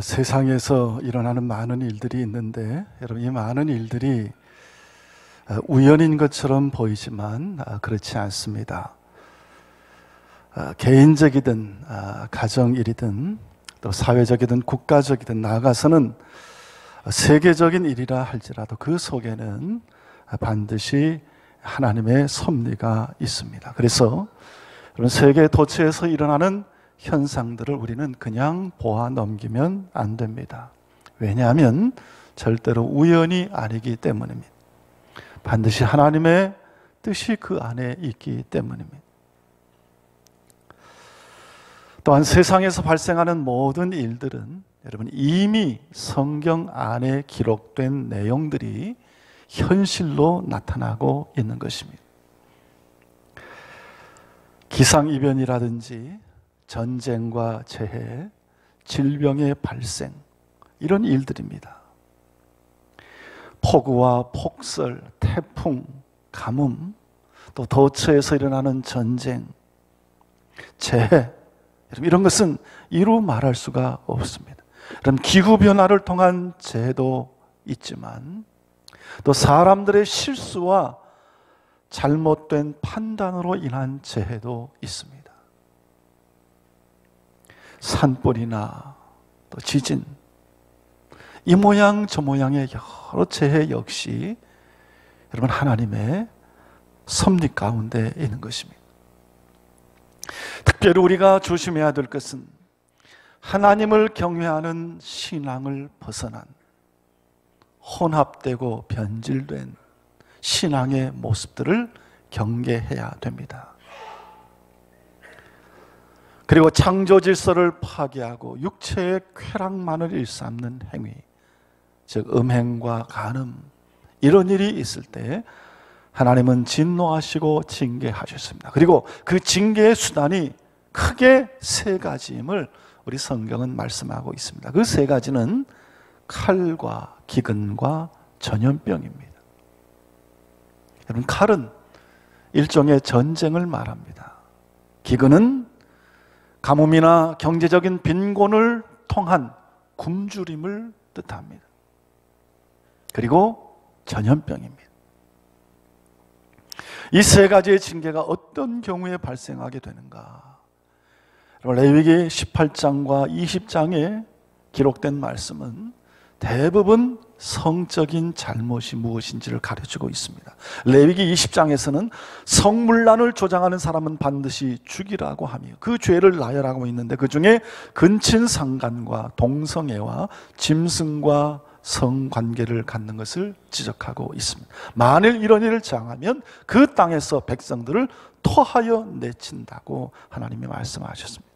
세상에서 일어나는 많은 일들이 있는데 여러분, 이 많은 일들이 우연인 것처럼 보이지만 그렇지 않습니다. 개인적이든 가정일이든 또 사회적이든 국가적이든 나아가서는 세계적인 일이라 할지라도 그 속에는 반드시 하나님의 섭리가 있습니다. 그래서 세계 도처에서 일어나는 현상들을 우리는 그냥 보아 넘기면 안 됩니다. 왜냐하면 절대로 우연이 아니기 때문입니다. 반드시 하나님의 뜻이 그 안에 있기 때문입니다. 또한 세상에서 발생하는 모든 일들은 여러분 이미 성경 안에 기록된 내용들이 현실로 나타나고 있는 것입니다. 기상이변이라든지 전쟁과 재해, 질병의 발생, 이런 일들입니다. 폭우와 폭설, 태풍, 가뭄, 또 도처에서 일어나는 전쟁, 재해, 이런 것은 이루 말할 수가 없습니다. 그럼 기후변화를 통한 재해도 있지만 또 사람들의 실수와 잘못된 판단으로 인한 재해도 있습니다. 산불이나 또 지진, 이 모양 저 모양의 여러 재해 역시 여러분 하나님의 섭리 가운데 있는 것입니다. 특별히 우리가 조심해야 될 것은 하나님을 경외하는 신앙을 벗어난 혼합되고 변질된 신앙의 모습들을 경계해야 됩니다. 그리고 창조 질서를 파괴하고 육체의 쾌락만을 일삼는 행위, 즉 음행과 간음, 이런 일이 있을 때 하나님은 진노하시고 징계하셨습니다. 그리고 그 징계의 수단이 크게 세 가지임을 우리 성경은 말씀하고 있습니다. 그 세 가지는 칼과 기근과 전염병입니다. 여러분, 칼은 일종의 전쟁을 말합니다. 기근은 가뭄이나 경제적인 빈곤을 통한 굶주림을 뜻합니다. 그리고 전염병입니다. 이 세 가지의 징계가 어떤 경우에 발생하게 되는가? 레위기 18장과 20장에 기록된 말씀은 대부분 성적인 잘못이 무엇인지를 가르치고 있습니다. 레위기 20장에서는 성문란을 조장하는 사람은 반드시 죽이라고 하며 그 죄를 나열하고 있는데 그 중에 근친상간과 동성애와 짐승과 성관계를 갖는 것을 지적하고 있습니다. 만일 이런 일을 당하면 그 땅에서 백성들을 토하여 내친다고 하나님이 말씀하셨습니다.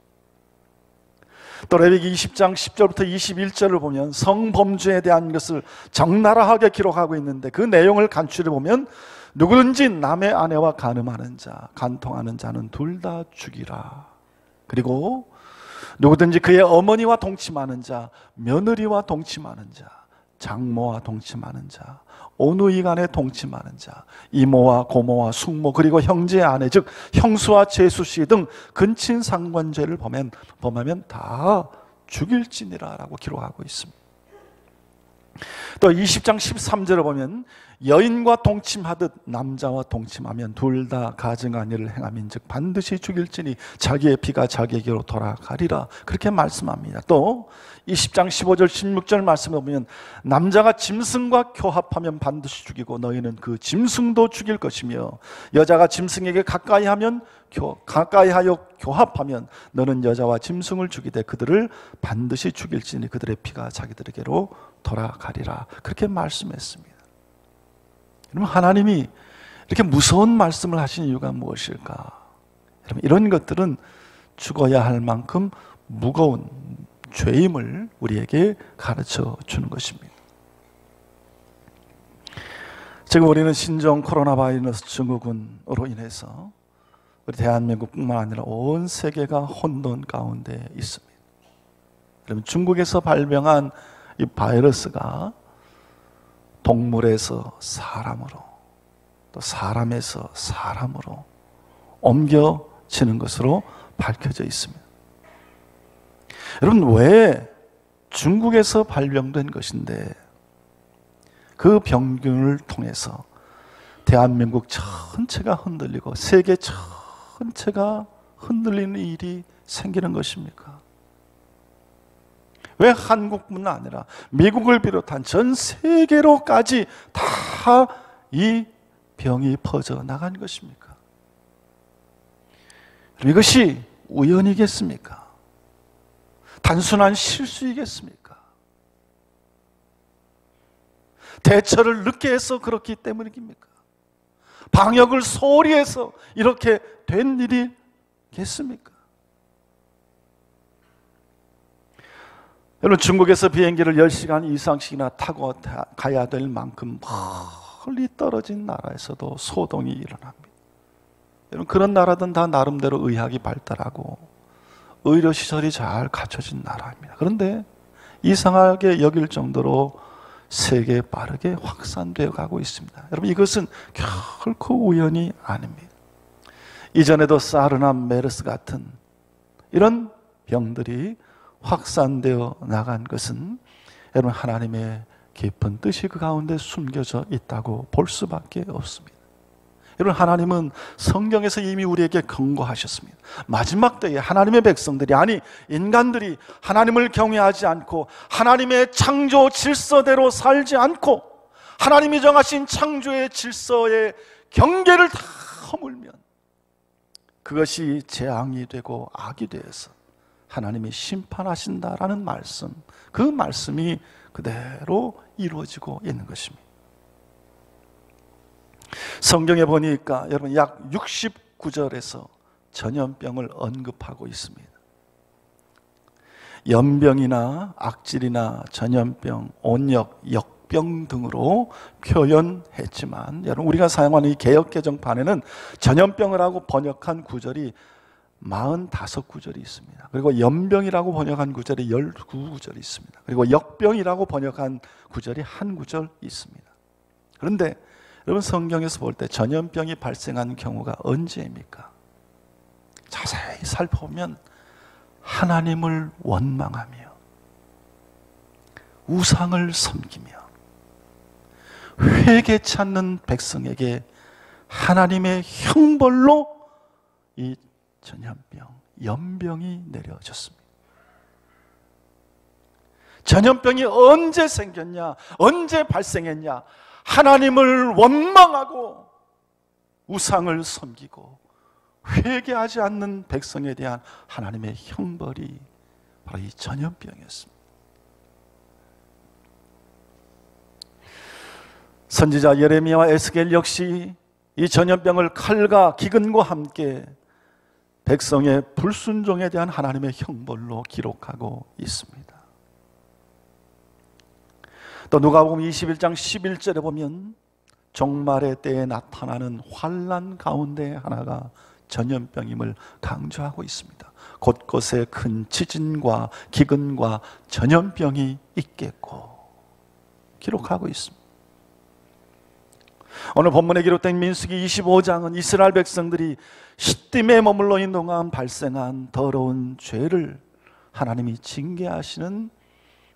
또 레위기 20장 10절부터 21절을 보면 성범죄에 대한 것을 적나라하게 기록하고 있는데 그 내용을 간추려 보면 누구든지 남의 아내와 간음하는 자, 간통하는 자는 둘 다 죽이라. 그리고 누구든지 그의 어머니와 동침하는 자, 며느리와 동침하는 자, 장모와 동침하는 자, 오누이 간에 동침하는 자, 이모와 고모와 숙모, 그리고 형제의 아내, 즉 형수와 제수씨 등 근친상간죄를 범하면 다 죽일지니라 라고 기록하고 있습니다. 또 20장 13절을 보면 여인과 동침하듯 남자와 동침하면 둘 다 가증한 일을 행함인 즉 반드시 죽일지니 자기의 피가 자기에게로 돌아가리라, 그렇게 말씀합니다. 또 20장 15절 16절 말씀을 보면 남자가 짐승과 교합하면 반드시 죽이고 너희는 그 짐승도 죽일 것이며 여자가 짐승에게 가까이하여 교합하면 너는 여자와 짐승을 죽이되 그들을 반드시 죽일지니 그들의 피가 자기들에게로 돌아가리라, 그렇게 말씀했습니다. 여러분, 하나님이 이렇게 무서운 말씀을 하신 이유가 무엇일까? 여러분, 이런 것들은 죽어야 할 만큼 무거운 죄임을 우리에게 가르쳐 주는 것입니다. 지금 우리는 신종 코로나 바이러스 증후군으로 인해서 우리 대한민국뿐만 아니라 온 세계가 혼돈 가운데 있습니다. 여러분, 중국에서 발병한 이 바이러스가 동물에서 사람으로 또 사람에서 사람으로 옮겨지는 것으로 밝혀져 있습니다. 여러분, 왜 중국에서 발병된 것인데 그 병균을 통해서 대한민국 전체가 흔들리고 세계 전체가 흔들리는 일이 생기는 것입니까? 왜 한국뿐만 아니라 미국을 비롯한 전 세계로까지 다 이 병이 퍼져나간 것입니까? 이것이 우연이겠습니까? 단순한 실수이겠습니까? 대처를 늦게 해서 그렇기 때문입니까? 방역을 소홀히 해서 이렇게 된 일이겠습니까? 여러분, 중국에서 비행기를 10시간 이상씩이나 타고 가야 될 만큼 멀리 떨어진 나라에서도 소동이 일어납니다. 여러분, 그런 나라든 다 나름대로 의학이 발달하고 의료시설이 잘 갖춰진 나라입니다. 그런데 이상하게 여길 정도로 세계에 빠르게 확산되어 가고 있습니다. 여러분, 이것은 결코 우연이 아닙니다. 이전에도 사르나 메르스 같은 이런 병들이 확산되어 나간 것은 여러분, 하나님의 깊은 뜻이 그 가운데 숨겨져 있다고 볼 수밖에 없습니다. 여러분, 하나님은 성경에서 이미 우리에게 경고하셨습니다. 마지막 때에 하나님의 백성들이, 아니 인간들이 하나님을 경외하지 않고 하나님의 창조 질서대로 살지 않고 하나님이 정하신 창조의 질서의 경계를 다 허물면 그것이 재앙이 되고 악이 되어서 하나님이 심판하신다라는 말씀, 그 말씀이 그대로 이루어지고 있는 것입니다. 성경에 보니까 여러분 약 69절에서 전염병을 언급하고 있습니다. 연병이나 악질이나 전염병, 온역, 역병 등으로 표현했지만 여러분, 우리가 사용하는 이 개역개정판에는 전염병을 하고 번역한 구절이 45구절이 있습니다. 그리고 연병이라고 번역한 구절이 19구절이 있습니다. 그리고 역병이라고 번역한 구절이 한 구절 있습니다. 그런데 여러분, 성경에서 볼 때 전염병이 발생한 경우가 언제입니까? 자세히 살펴보면 하나님을 원망하며 우상을 섬기며 회개치 않는 백성에게 하나님의 형벌로 이 전염병, 연병이 내려졌습니다. 전염병이 언제 생겼냐? 언제 발생했냐? 하나님을 원망하고 우상을 섬기고 회개하지 않는 백성에 대한 하나님의 형벌이 바로 이 전염병이었습니다. 선지자 예레미야와 에스겔 역시 이 전염병을 칼과 기근과 함께 백성의 불순종에 대한 하나님의 형벌로 기록하고 있습니다. 또 누가복음 21장 11절에 보면 종말의 때에 나타나는 환난 가운데 하나가 전염병임을 강조하고 있습니다. 곳곳에 큰 지진과 기근과 전염병이 있겠고 기록하고 있습니다. 오늘 본문에 기록된 민수기 25장은 이스라엘 백성들이 시딤에 머물러 있는 동안 발생한 더러운 죄를 하나님이 징계하시는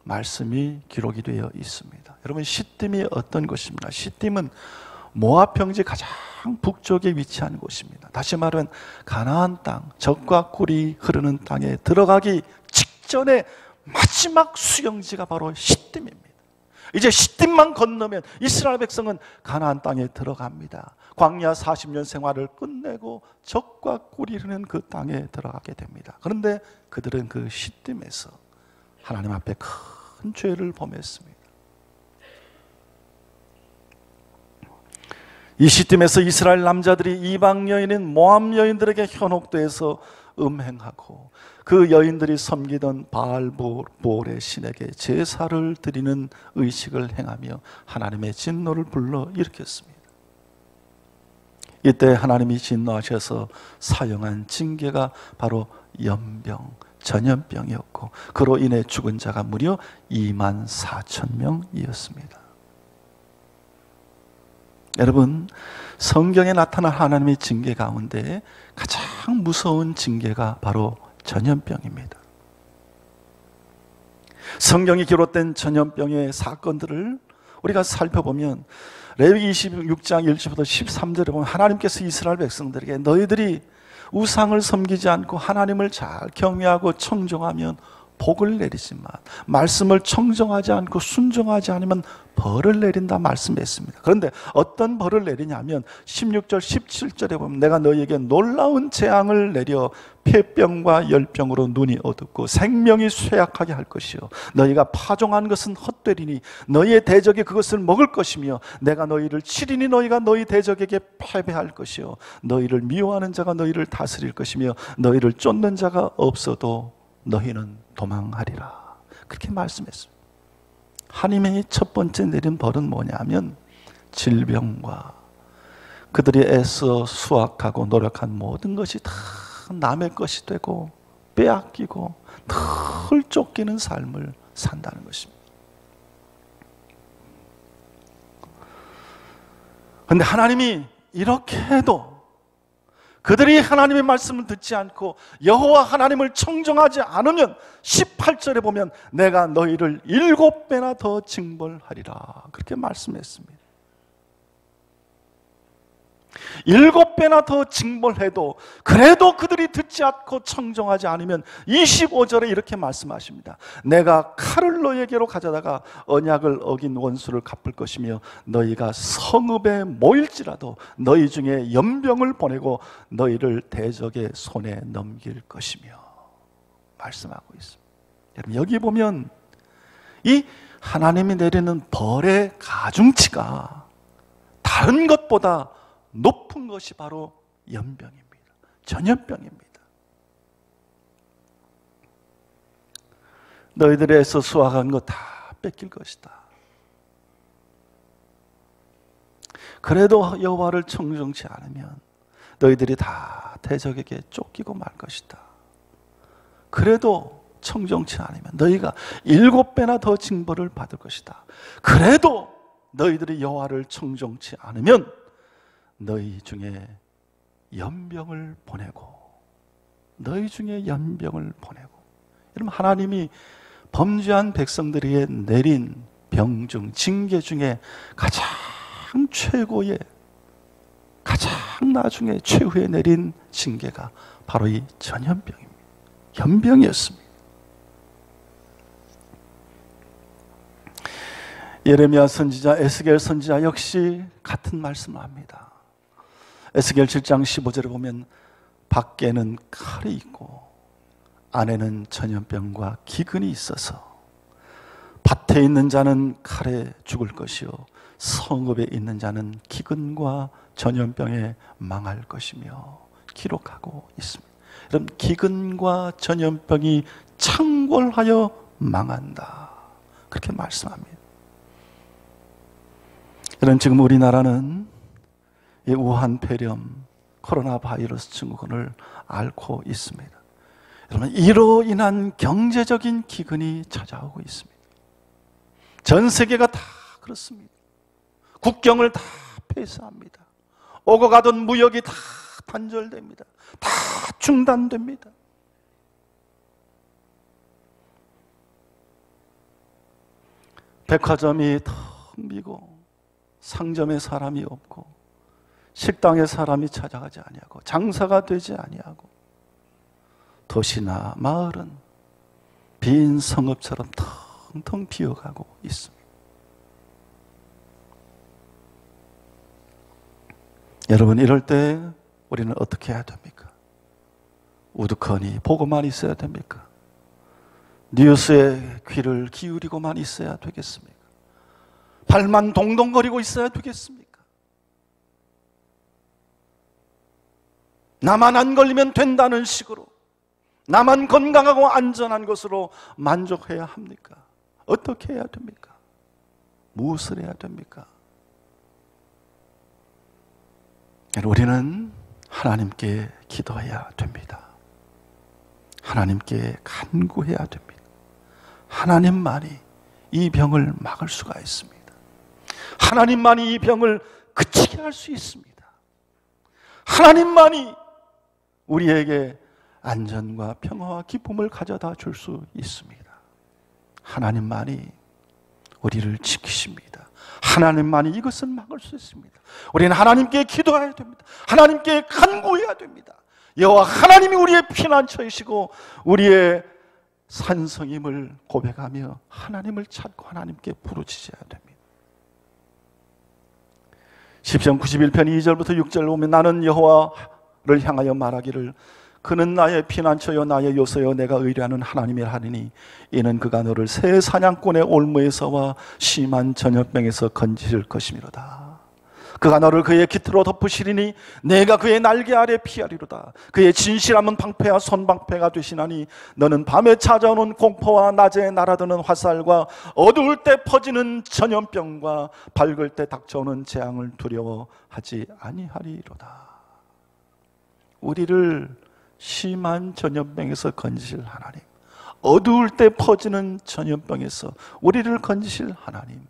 말씀이 기록이 되어 있습니다. 여러분, 시딤이 어떤 곳입니까? 시딤은 모압 평지 가장 북쪽에 위치한 곳입니다. 다시 말하면 가나안 땅, 젖과 꿀이 흐르는 땅에 들어가기 직전에 마지막 수용지가 바로 시딤입니다. 이제 시딤만 건너면 이스라엘 백성은 가나안 땅에 들어갑니다. 광야 40년 생활을 끝내고 젖과 꿀이 흐르는 그 땅에 들어가게 됩니다. 그런데 그들은 그 시딤에서 하나님 앞에 큰 죄를 범했습니다. 이 시딤에서 이스라엘 남자들이 이방 여인인 모압 여인들에게 현혹돼서 음행하고 그 여인들이 섬기던 바알볼의 신에게 제사를 드리는 의식을 행하며 하나님의 진노를 불러 일으켰습니다. 이때 하나님이 진노하셔서 사용한 징계가 바로 연병, 전염병이었고 그로 인해 죽은 자가 무려 24,000명이었습니다. 여러분, 성경에 나타난 하나님의 징계 가운데 가장 무서운 징계가 바로 전염병입니다. 성경이 기록된 전염병의 사건들을 우리가 살펴보면 레위기 26장 1절부터 13절에 보면 하나님께서 이스라엘 백성들에게 너희들이 우상을 섬기지 않고 하나님을 잘 경외하고 청종하면 복을 내리지만 말씀을 청정하지 않고 순종하지 않으면 벌을 내린다 말씀했습니다. 그런데 어떤 벌을 내리냐면 16절 17절에 보면 내가 너희에게 놀라운 재앙을 내려 폐병과 열병으로 눈이 어둡고 생명이 쇠약하게 할 것이요 너희가 파종한 것은 헛되리니 너희의 대적이 그것을 먹을 것이며 내가 너희를 치리니 너희가 너희 대적에게 패배할 것이요 너희를 미워하는 자가 너희를 다스릴 것이며 너희를 쫓는 자가 없어도 너희는 도망하리라. 그렇게 말씀했습니다. 하나님의 첫 번째 내린 벌은 뭐냐면 질병과 그들이 애써 수확하고 노력한 모든 것이 다 남의 것이 되고 빼앗기고 늘 쫓기는 삶을 산다는 것입니다. 그런데 하나님이 이렇게 해도 그들이 하나님의 말씀을 듣지 않고 여호와 하나님을 청정하지 않으면 18절에 보면 내가 너희를 7배나 더 징벌하리라 그렇게 말씀했습니다. 7배나 더 징벌해도 그래도 그들이 듣지 않고 청정하지 않으면 25절에 이렇게 말씀하십니다. 내가 칼을 너희에게로 가져다가 언약을 어긴 원수를 갚을 것이며 너희가 성읍에 모일지라도 너희 중에 연병을 보내고 너희를 대적의 손에 넘길 것이며 말씀하고 있습니다. 여러분 여기 보면 이 하나님이 내리는 벌의 가중치가 다른 것보다 높은 것이 바로 연병입니다. 전염병입니다. 너희들이 애써 수확한 거 다 뺏길 것이다. 그래도 여호와를 청정치 않으면 너희들이 다 대적에게 쫓기고 말 것이다. 그래도 청정치 않으면 너희가 7배나 더 징벌을 받을 것이다. 그래도 너희들이 여호와를 청정치 않으면 너희 중에 연병을 보내고 여러분 하나님이 범죄한 백성들에게 내린 병중 징계 중에 가장 최고의 가장 나중에 최후에 내린 징계가 바로 이 전염병입니다. 연병이었습니다. 예레미야 선지자, 에스겔 선지자 역시 같은 말씀을 합니다. 에스겔 7장 15절에 보면 밖에는 칼이 있고 안에는 전염병과 기근이 있어서 밭에 있는 자는 칼에 죽을 것이요 성읍에 있는 자는 기근과 전염병에 망할 것이며 기록하고 있습니다. 여러분 기근과 전염병이 창궐하여 망한다 그렇게 말씀합니다. 여러분 지금 우리나라는 이 우한 폐렴, 코로나 바이러스 증후군을 앓고 있습니다. 여러분 이로 인한 경제적인 기근이 찾아오고 있습니다. 전 세계가 다 그렇습니다. 국경을 다 폐쇄합니다. 오고 가던 무역이 다 단절됩니다. 다 중단됩니다. 백화점이 텅 비고 상점에 사람이 없고 식당에 사람이 찾아가지 아니하고 장사가 되지 아니하고 도시나 마을은 빈 성읍처럼 텅텅 비어가고 있습니다. 여러분 이럴 때 우리는 어떻게 해야 됩니까? 우두커니 보고만 있어야 됩니까? 뉴스에 귀를 기울이고만 있어야 되겠습니까? 발만 동동거리고 있어야 되겠습니까? 나만 안 걸리면 된다는 식으로 나만 건강하고 안전한 것으로 만족해야 합니까? 어떻게 해야 됩니까? 무엇을 해야 됩니까? 우리는 하나님께 기도해야 됩니다. 하나님께 간구해야 됩니다. 하나님만이 이 병을 막을 수가 있습니다. 하나님만이 이 병을 그치게 할 수 있습니다. 하나님만이 우리에게 안전과 평화와 기쁨을 가져다 줄 수 있습니다. 하나님만이 우리를 지키십니다. 하나님만이 이것을 막을 수 있습니다. 우리는 하나님께 기도해야 됩니다. 하나님께 간구해야 됩니다. 여호와 하나님이 우리의 피난처이시고 우리의 산성임을 고백하며 하나님을 찾고 하나님께 부르짖어야 됩니다. 시편 91편 2절부터 6절 보면 나는 여호와를 향하여 말하기를 그는 나의 피난처요 나의 요새요 내가 의뢰하는 하나님이라 하리니 이는 그가 너를 새 사냥꾼의 올무에서와 심한 전염병에서 건지실 것이미로다. 그가 너를 그의 깃으로 덮으시리니 내가 그의 날개 아래 피하리로다. 그의 진실함은 방패와 손방패가 되시나니 너는 밤에 찾아오는 공포와 낮에 날아드는 화살과 어두울 때 퍼지는 전염병과 밝을 때 닥쳐오는 재앙을 두려워하지 아니하리로다. 우리를 심한 전염병에서 건지실 하나님, 어두울 때 퍼지는 전염병에서 우리를 건지실 하나님,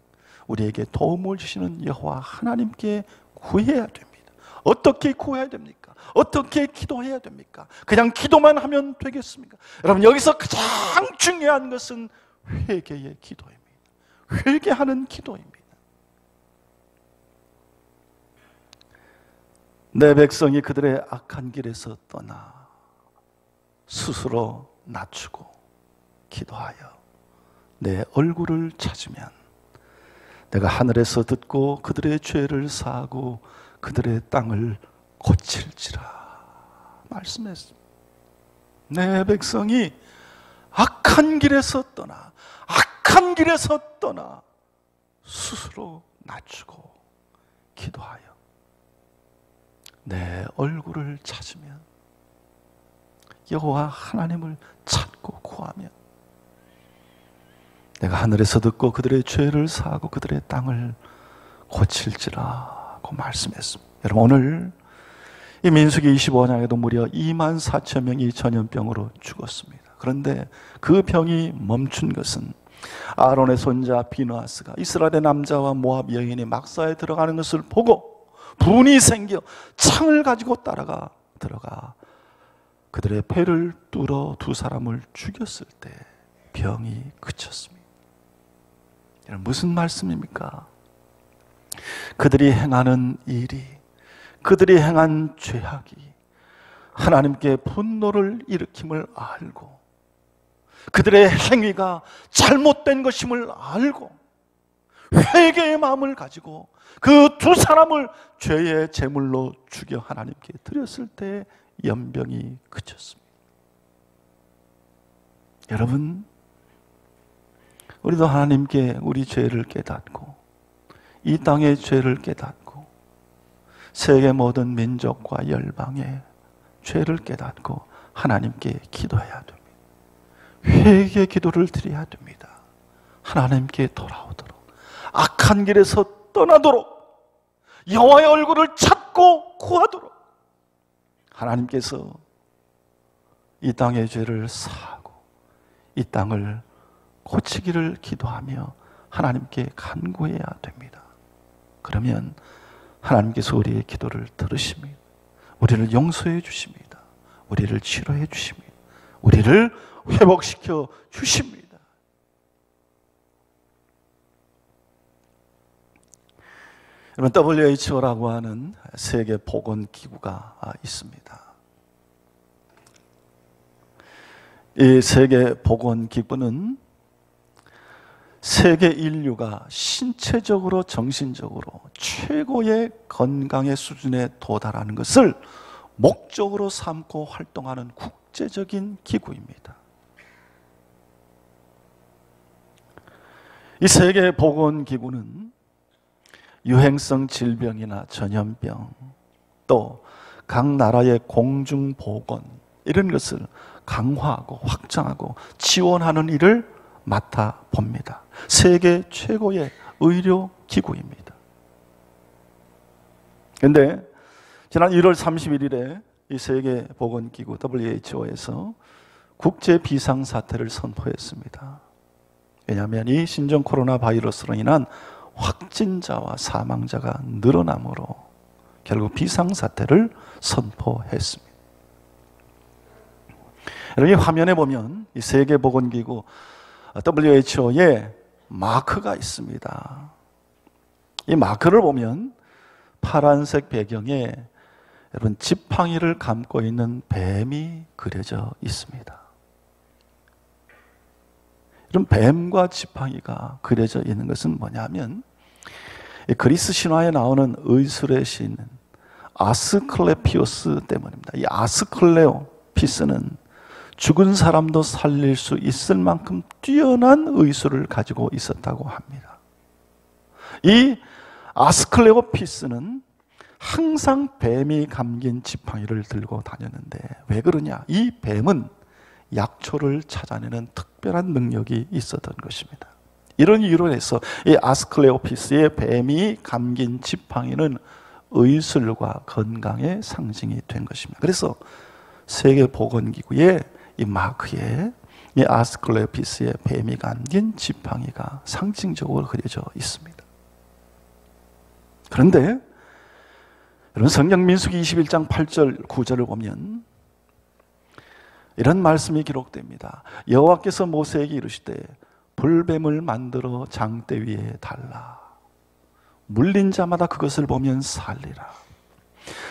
우리에게 도움을 주시는 여호와 하나님께 구해야 됩니다. 어떻게 구해야 됩니까? 어떻게 기도해야 됩니까? 그냥 기도만 하면 되겠습니까? 여러분, 여기서 가장 중요한 것은 회개의 기도입니다. 회개하는 기도입니다. 내 백성이 그들의 악한 길에서 떠나 스스로 낮추고 기도하여 내 얼굴을 찾으면 내가 하늘에서 듣고 그들의 죄를 사하고 그들의 땅을 고칠지라 말씀했습니다. 내 백성이 악한 길에서 떠나 스스로 낮추고 기도하여 내 얼굴을 찾으면 여호와 하나님을 찾고 구하면 내가 하늘에서 듣고 그들의 죄를 사하고 그들의 땅을 고칠지라고 말씀했습니다. 여러분, 오늘 이 민수기 25장에도 무려 24,000명이 전염병으로 죽었습니다. 그런데 그 병이 멈춘 것은 아론의 손자 비느하스가 이스라엘의 남자와 모압 여인이 막사에 들어가는 것을 보고 분이 생겨 창을 가지고 들어가 그들의 배를 뚫어 두 사람을 죽였을 때 병이 그쳤습니다. 여러분, 무슨 말씀입니까? 그들이 행하는 일이, 그들이 행한 죄악이 하나님께 분노를 일으킴을 알고 그들의 행위가 잘못된 것임을 알고 회개의 마음을 가지고 그 두 사람을 죄의 제물로 죽여 하나님께 드렸을 때 연병이 그쳤습니다. 여러분, 우리도 하나님께 우리 죄를 깨닫고 이 땅의 죄를 깨닫고 세계 모든 민족과 열방의 죄를 깨닫고 하나님께 기도해야 됩니다. 회개 기도를 드려야 됩니다. 하나님께 돌아오도록, 악한 길에서 떠나도록, 여호와의 얼굴을 찾고 구하도록 하나님께서 이 땅의 죄를 사하고 이 땅을 고치기를 기도하며 하나님께 간구해야 됩니다. 그러면 하나님께서 우리의 기도를 들으십니다. 우리를 용서해 주십니다. 우리를 치료해 주십니다. 우리를 회복시켜 주십니다. 여러분, WHO라고 하는 세계보건기구가 있습니다. 이 세계보건기구는 세계 인류가 신체적으로 정신적으로 최고의 건강의 수준에 도달하는 것을 목적으로 삼고 활동하는 국제적인 기구입니다. 이 세계보건기구는 유행성 질병이나 전염병, 또 각 나라의 공중보건, 이런 것을 강화하고 확장하고 지원하는 일을 맡아봅니다. 세계 최고의 의료기구입니다. 그런데 지난 1월 31일에 이 세계보건기구 WHO에서 국제 비상사태를 선포했습니다. 왜냐하면 이 신종 코로나 바이러스로 인한 확진자와 사망자가 늘어나므로 결국 비상사태를 선포했습니다. 여러분, 이 화면에 보면 이 세계보건기구 WHO에 마크가 있습니다. 이 마크를 보면 파란색 배경에 여러분 지팡이를 감고 있는 뱀이 그려져 있습니다. 이런 뱀과 지팡이가 그려져 있는 것은 뭐냐면 그리스 신화에 나오는 의술의 신 아스클레피오스 때문입니다. 이 아스클레오피스는 죽은 사람도 살릴 수 있을 만큼 뛰어난 의술을 가지고 있었다고 합니다. 이 아스클레오피스는 항상 뱀이 감긴 지팡이를 들고 다녔는데 왜 그러냐? 이 뱀은 약초를 찾아내는 특별한 능력이 있었던 것입니다. 이런 이유로 해서 이 아스클레오피스의 뱀이 감긴 지팡이는 의술과 건강의 상징이 된 것입니다. 그래서 세계보건기구의 이 마크에 이 아스클레오피스의 뱀이 감긴 지팡이가 상징적으로 그려져 있습니다. 그런데 여러분 성경 민수기 21장 8절 9절을 보면 이런 말씀이 기록됩니다. 여호와께서 모세에게 이르시되 불뱀을 만들어 장대 위에 달라. 물린 자마다 그것을 보면 살리라.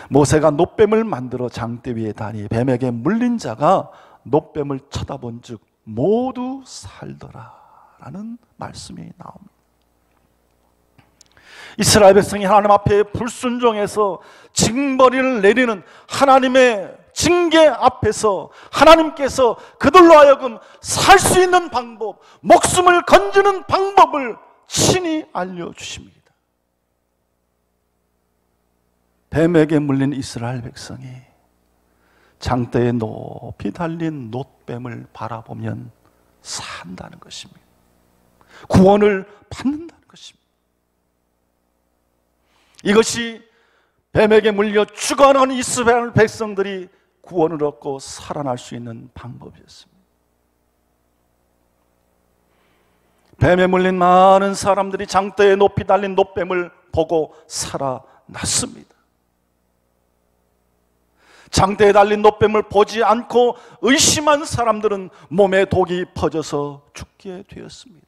모세가 놋뱀을 만들어 장대 위에 다니 뱀에게 물린 자가 놋뱀을 쳐다본 즉 모두 살더라 라는 말씀이 나옵니다. 이스라엘 백성이 하나님 앞에 불순종해서 징벌을 내리는 하나님의 징계 앞에서 하나님께서 그들로 하여금 살 수 있는 방법, 목숨을 건지는 방법을 친히 알려주십니다. 뱀에게 물린 이스라엘 백성이 장대에 높이 달린 놋뱀을 바라보면 산다는 것입니다. 구원을 받는다는 것입니다. 이것이 뱀에게 물려 죽어가는 이스라엘 백성들이 구원을 얻고 살아날 수 있는 방법이었습니다. 뱀에 물린 많은 사람들이 장대에 높이 달린 놋뱀을 보고 살아났습니다. 장대에 달린 놋뱀을 보지 않고 의심한 사람들은 몸에 독이 퍼져서 죽게 되었습니다.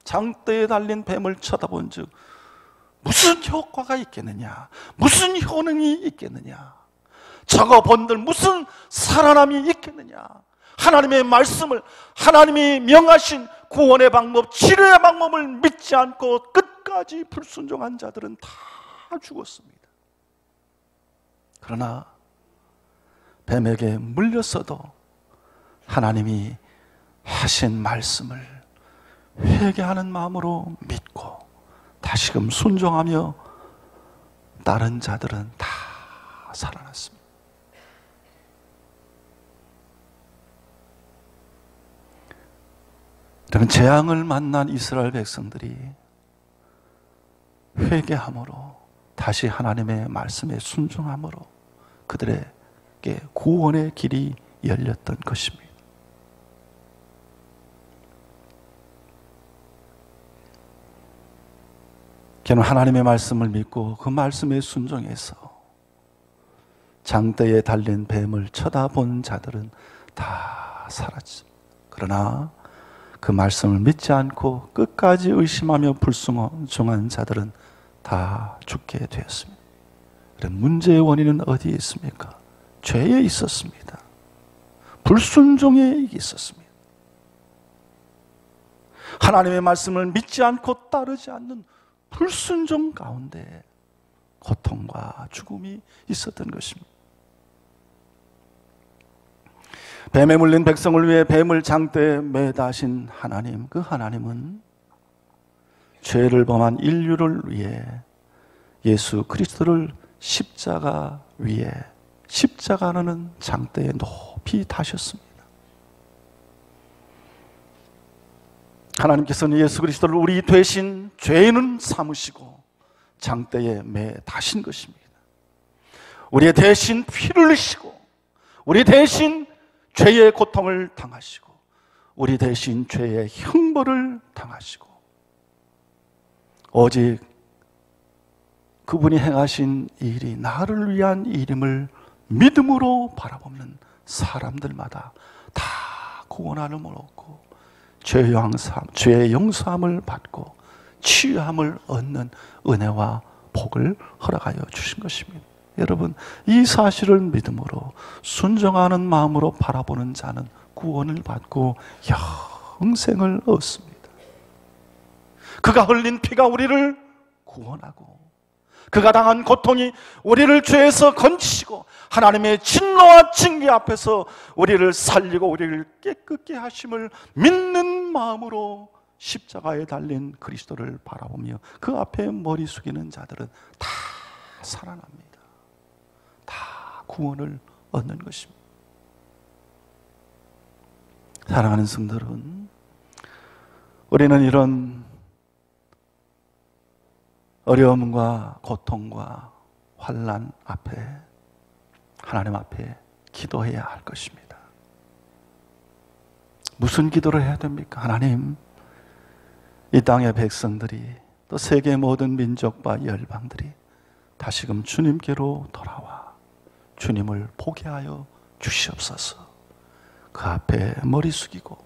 장대에 달린 뱀을 쳐다본 즉 무슨 효과가 있겠느냐? 무슨 효능이 있겠느냐? 저거 본들 무슨 살아남이 있겠느냐? 하나님의 말씀을, 하나님이 명하신 구원의 방법, 치료의 방법을 믿지 않고 끝까지 불순종한 자들은 다 죽었습니다. 그러나 뱀에게 물렸어도 하나님이 하신 말씀을 회개하는 마음으로 믿고 다시금 순종하며 다른 자들은 다 살아났습니다. 그런 재앙을 만난 이스라엘 백성들이 회개함으로 다시 하나님의 말씀에 순종함으로 그들에게 구원의 길이 열렸던 것입니다. 저는 하나님의 말씀을 믿고 그 말씀에 순종해서 장대에 달린 뱀을 쳐다본 자들은 다 살았습니다. 그러나 그 말씀을 믿지 않고 끝까지 의심하며 불순종한 자들은 다 죽게 되었습니다. 문제의 원인은 어디에 있습니까? 죄에 있었습니다. 불순종에 있었습니다. 하나님의 말씀을 믿지 않고 따르지 않는 불순종 가운데 고통과 죽음이 있었던 것입니다. 뱀에 물린 백성을 위해 뱀을 장대에 매다신 하나님, 그 하나님은 죄를 범한 인류를 위해 예수 그리스도를 십자가 위에, 십자가라는 장대에 높이 다셨습니다. 하나님께서는 예수 그리스도를 우리 대신 죄인은 삼으시고 장대에 매다신 것입니다. 우리의 대신 피를 흘리시고 우리 대신 죄의 고통을 당하시고 우리 대신 죄의 형벌을 당하시고 오직 그분이 행하신 일이 나를 위한 일임을 믿음으로 바라보는 사람들마다 다 구원함을 얻고 죄의 용서함을 받고 치유함을 얻는 은혜와 복을 허락하여 주신 것입니다. 여러분, 이 사실을 믿음으로 순종하는 마음으로 바라보는 자는 구원을 받고 영생을 얻습니다. 그가 흘린 피가 우리를 구원하고 그가 당한 고통이 우리를 죄에서 건지시고 하나님의 진노와 징계 앞에서 우리를 살리고 우리를 깨끗게 하심을 믿는 마음으로 십자가에 달린 그리스도를 바라보며 그 앞에 머리 숙이는 자들은 다 살아납니다. 다 구원을 얻는 것입니다. 사랑하는 성도들은, 우리는 이런 어려움과 고통과 환난 앞에, 하나님 앞에 기도해야 할 것입니다. 무슨 기도를 해야 됩니까? 하나님, 이 땅의 백성들이, 또 세계 모든 민족과 열방들이 다시금 주님께로 돌아와 주님을 보게 하여 주시옵소서. 그 앞에 머리 숙이고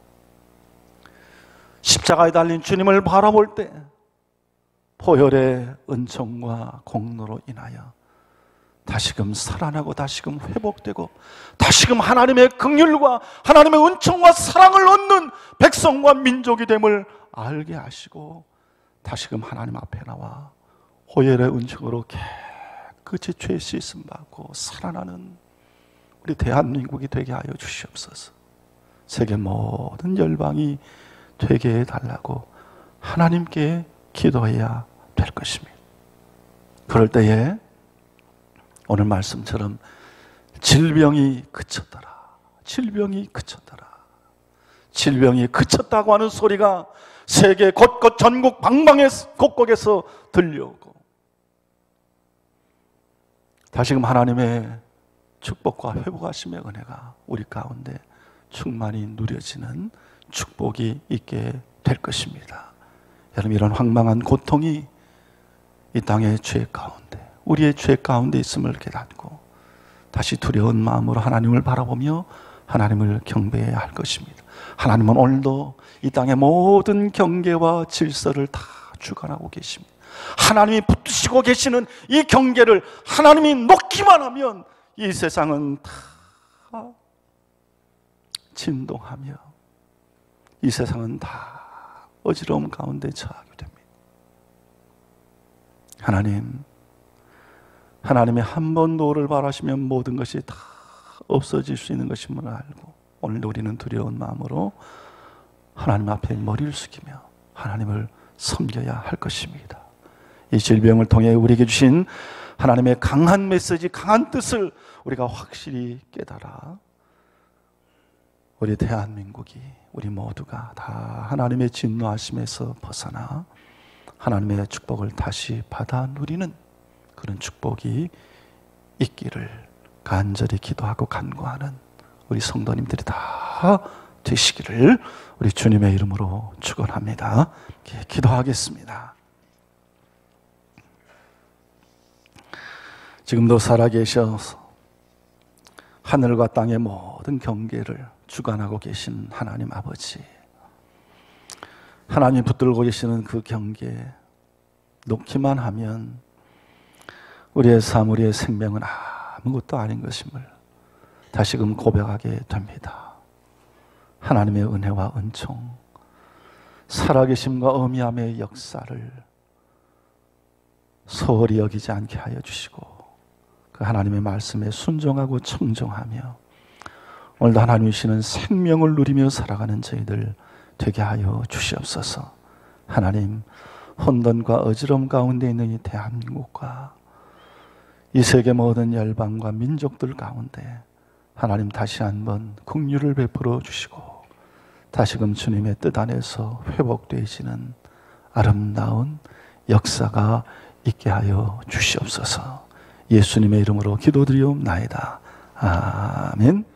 십자가에 달린 주님을 바라볼 때 보혈의 은총과 공로로 인하여 다시금 살아나고 다시금 회복되고 다시금 하나님의 긍휼과 하나님의 은총과 사랑을 얻는 백성과 민족이 됨을 알게 하시고 다시금 하나님 앞에 나와 보혈의 은총으로 깨끗이 죄 씻음 받고 살아나는 우리 대한민국이 되게 하여 주시옵소서. 세계 모든 열방이 되게 해달라고 하나님께 기도해야 될 것입니다. 그럴 때에 오늘 말씀처럼 질병이 그쳤더라. 질병이 그쳤더라. 질병이 그쳤다고 하는 소리가 세계 곳곳 전국 방방의 곳곳에서 들려오고 다시금 하나님의 축복과 회복하심의 은혜가 우리 가운데 충만히 누려지는 축복이 있게 될 것입니다. 여러분, 이런 황망한 고통이 이 땅의 죄 가운데, 우리의 죄 가운데 있음을 깨닫고 다시 두려운 마음으로 하나님을 바라보며 하나님을 경배해야 할 것입니다. 하나님은 오늘도 이 땅의 모든 경계와 질서를 다 주관하고 계십니다. 하나님이 붙드시고 계시는 이 경계를 하나님이 놓기만 하면 이 세상은 다 진동하며 이 세상은 다 어지러움 가운데 처하게 됩니다. 하나님의 한 번 노를 바라시면 모든 것이 다 없어질 수 있는 것임을 알고 오늘도 우리는 두려운 마음으로 하나님 앞에 머리를 숙이며 하나님을 섬겨야 할 것입니다. 이 질병을 통해 우리에게 주신 하나님의 강한 메시지, 강한 뜻을 우리가 확실히 깨달아 우리 대한민국이, 우리 모두가 다 하나님의 진노하심에서 벗어나 하나님의 축복을 다시 받아 누리는 그런 축복이 있기를 간절히 기도하고 간구하는 우리 성도님들이 다 되시기를 우리 주님의 이름으로 축원합니다. 기도하겠습니다. 지금도 살아계셔서 하늘과 땅의 모든 경계를 주관하고 계신 하나님 아버지, 하나님이 붙들고 계시는 그 경계 놓기만 하면 우리의 삶, 우리의 생명은 아무것도 아닌 것임을 다시금 고백하게 됩니다. 하나님의 은혜와 은총, 살아계심과 어미함의 역사를 소홀히 여기지 않게 하여 주시고 그 하나님의 말씀에 순종하고 청종하며 오늘도 하나님이 주시는 생명을 누리며 살아가는 저희들 되게 하여 주시옵소서. 하나님, 혼돈과 어지러움 가운데 있는 이 대한민국과 이 세계 모든 열방과 민족들 가운데 하나님 다시 한번 긍휼을 베풀어 주시고 다시금 주님의 뜻 안에서 회복되어지는 아름다운 역사가 있게 하여 주시옵소서. 예수님의 이름으로 기도드리옵나이다. 아멘.